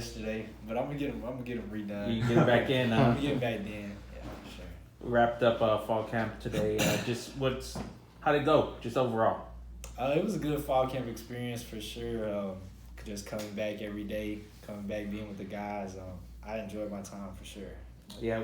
yesterday, but I'm gonna get them redone. You get back in. I'm gonna get back then. Yeah, for sure. Wrapped up fall camp today. How'd it go? Just overall. It was a good fall camp experience for sure. Just coming back every day, coming back being with the guys. I enjoyed my time for sure. Yeah.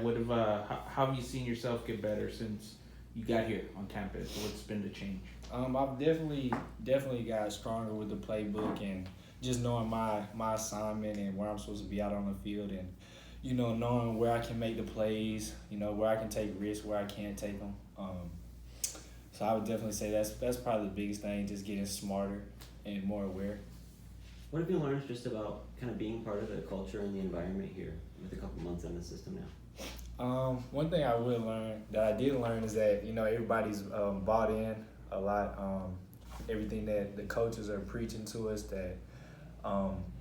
How have you seen yourself get better since you got here on campus? What's been the change? I've definitely got stronger with the playbook and just knowing my assignment and where I'm supposed to be out on the field and knowing where I can make the plays, where I can take risks, where I can't take them. So I would definitely say that's probably the biggest thing, just getting smarter and more aware. What have you learned just about kind of being part of the culture and the environment here with a couple months in the system now? One thing I did learn is that everybody's bought in a lot. Everything that the coaches are preaching to us, that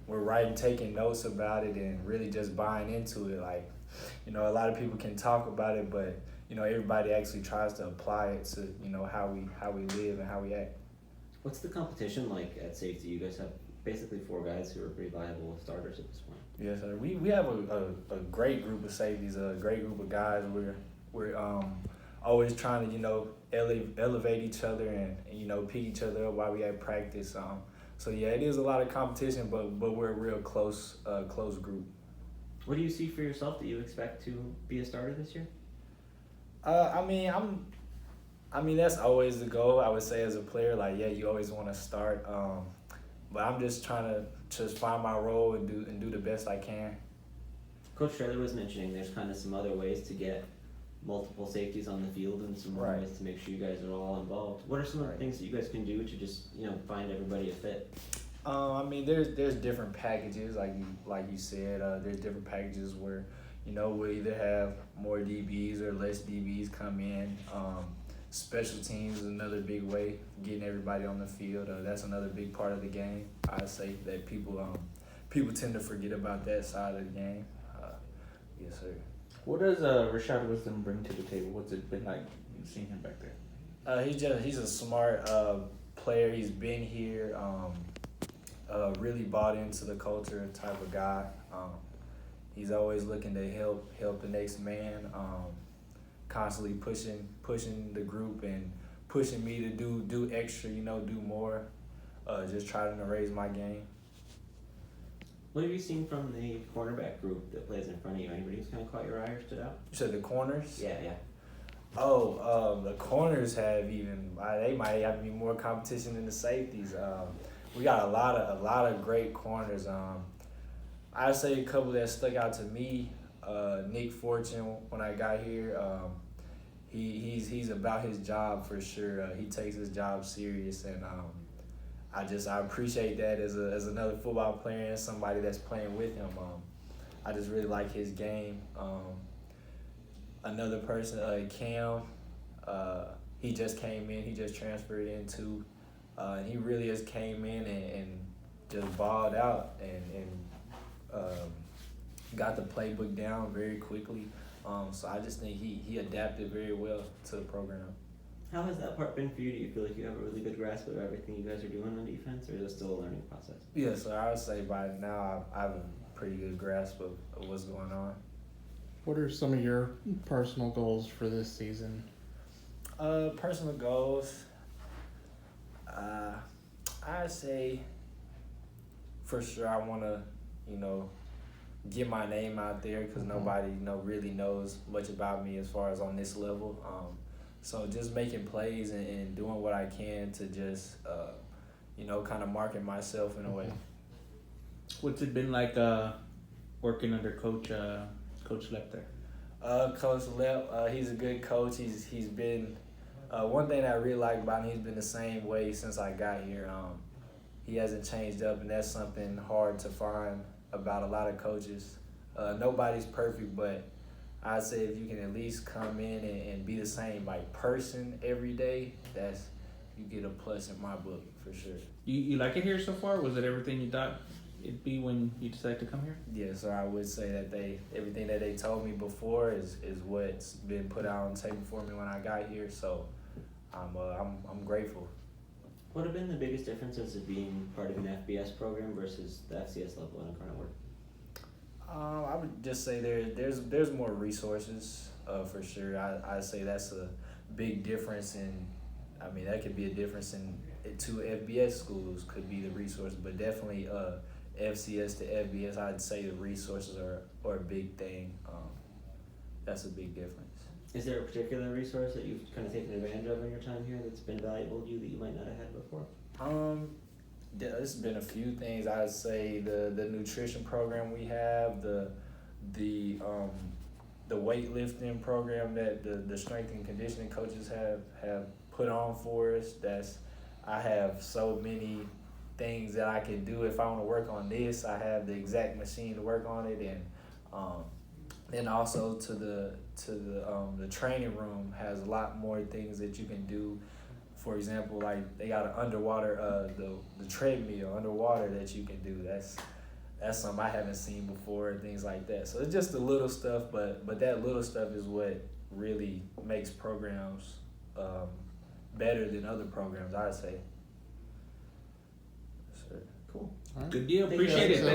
we're taking notes about it and really just buying into it. Like, a lot of people can talk about it, but everybody actually tries to apply it to how we live and how we act. What's the competition like at safety? You guys have basically 4 guys who are pretty viable starters at this point. Yes, sir. We have a great group of safeties, a great group of guys. We're always trying to elevate each other and pick each other up while we at practice. So yeah, it is a lot of competition, but we're a real close group. What do you see for yourself that you expect to be a starter this year? I mean that's always the goal. I would say as a player, like you always want to start. But I'm just trying to just find my role and do the best I can. Coach Trailer was mentioning there's kind of some other ways to get multiple safeties on the field and some more ways to make sure you guys are all involved. What are some of the things that you guys can do to just find everybody a fit? I mean there's different packages like you said. There's different packages where we'll either have more DBs or less DBs come in. Special teams is another big way, getting everybody on the field. That's another big part of the game. I say that people tend to forget about that side of the game. Yes, sir. What does Rashad Wisdom bring to the table? What's it been like seeing him back there? He's a smart player. He's been here. Really bought into the culture type of guy. He's always looking to help the next man. Constantly pushing the group and pushing me to do extra, do more. Just trying to raise my game. What have you seen from the cornerback group that plays in front of you? Anybody who's kind of caught your eye or stood out? You said the corners? Yeah. Oh, the corners they might have to be more competition than the safeties. We got a lot of great corners. I'd say a couple that stuck out to me. Nick Fortune, when I got here, he's about his job for sure. He takes his job serious, and I appreciate that as another football player and somebody that's playing with him. I just really like his game. Another person, Cam, he just came in. He just transferred in too. And he really just came in and just balled out and got the playbook down very quickly. So I just think he adapted very well to the program. How has that part been for you? Do you feel like you have a really good grasp of everything you guys are doing on defense, or is it still a learning process? Yeah, so I would say by now I have a pretty good grasp of what's going on. What are some of your personal goals for this season? Personal goals, I'd say for sure I want to, get my name out there because nobody, really knows much about me as far as on this level. So just making plays and doing what I can to just, kind of market myself in a way. What's it been like working under Coach Lep there? Coach Lep, he's a good coach. He's been one thing that I really like about him. He's been the same way since I got here. He hasn't changed up, and that's something hard to find about a lot of coaches. Nobody's perfect, but I'd say if you can at least come in and be the same person every day, you get a plus in my book for sure. You like it here so far? Was it everything you thought it'd be when you decided to come here? Yes, so I would say that everything that they told me before is what's been put out on the table for me when I got here. So I'm grateful. What have been the biggest differences of being part of an FBS program versus the FCS level in Incarnate Word? just say there's more resources for sure. I say that's a big difference in. I mean, that could be a difference in two FBS schools could be the resource, but definitely FCS to FBS, I'd say the resources are a big thing. That's a big difference. Is there a particular resource that you've kind of taken advantage of in your time here that's been valuable to you that you might not have had before? There's been a few things. I'd say the nutrition program we have, the weightlifting program that the strength and conditioning coaches have put on for us. I have so many things that I can do if I want to work on this. I have the exact machine to work on it, and then also to the training room has a lot more things that you can do. For example, like they got an underwater the treadmill underwater that you can do. That's something I haven't seen before, things like that. So it's just the little stuff, but that little stuff is what really makes programs better than other programs, I'd say. Sure. Cool. All right. Good deal. Thank you, Appreciate it. guys.